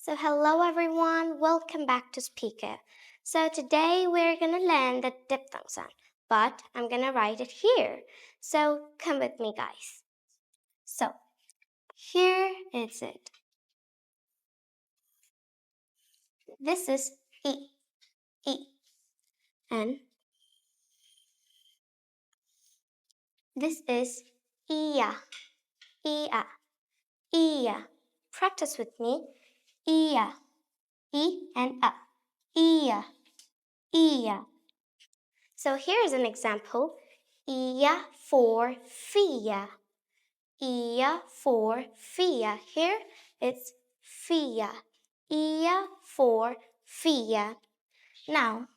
So hello everyone, welcome back to SpeakUp. So today we're gonna learn the diphthong sound, but I'm gonna write it here. So come with me guys. So here is it. This is E, E, and this is Ia, Ia, Ia. Practice with me. Ia, E and A, Ia, Ia. So here's an example. Ia for Fia. Ia for Fia. Here it's Fia. Ia for Fia. Now,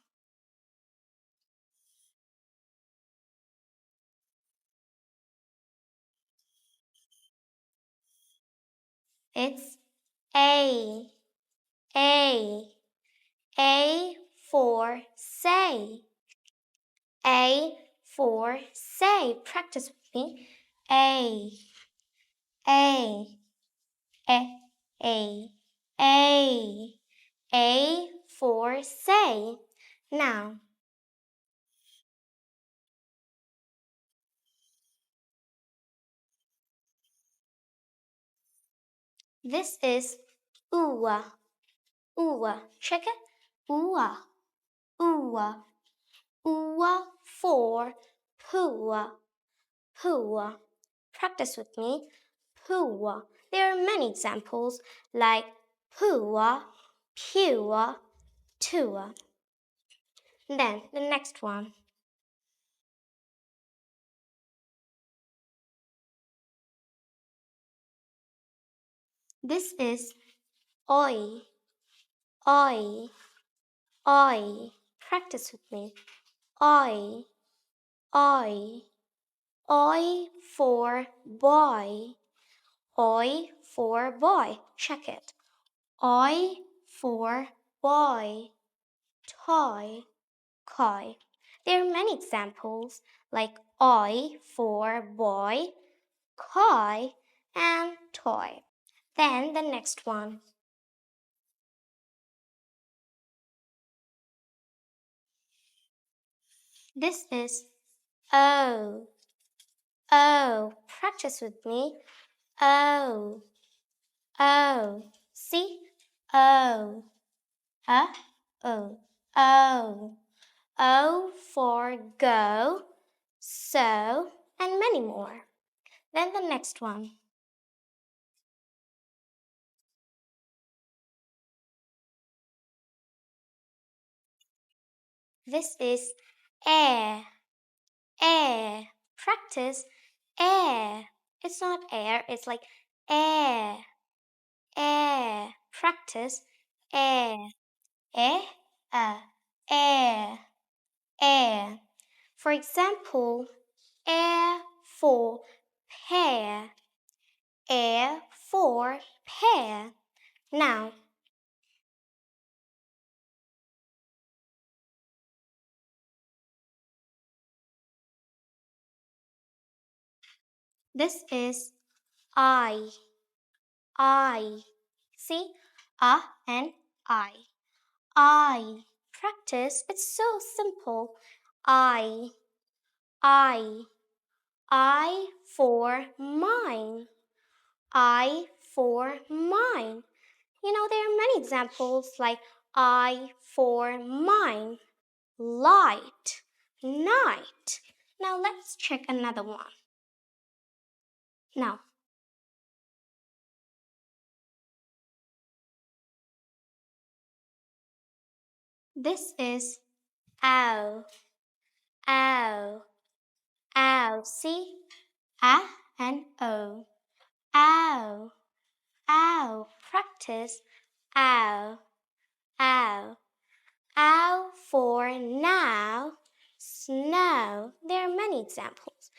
it's A. A. A for say. A for say. Practice with me. A. A. A. A. A. A for say. Now, this is Ua. Ua. Check it. Ua. Ua. Ua for Pua. Pua. Practice with me. Pua. There are many examples like Pua, Pua, Tua. Then the next one. This is Oi. Oi. Oi. Practice with me. Oi. Oi. Oi for boy. Oi for boy. Check it. Oi for boy. Toy. Koi. There are many examples like oi for boy, koi, and toy. Then the next one. This is O. O. Practice with me. O. O. See? O. O. O. O for go, so, and many more. Then the next one. This is air. Air. Practice air. It's not air, it's like air. Air. Practice air. Air. Air. Air. For example, air for pear. Air for pear. Now, this is I. I. See? And I. I. Practice. It's so simple. I. I. I for mine. I for mine. You know, there are many examples like I for mine, light, night. Now let's check another one. Now, this is ow, ow, ow. See? A and O. Ow, ow. Practice. Ow, ow. Ow for now, snow. There are many examples.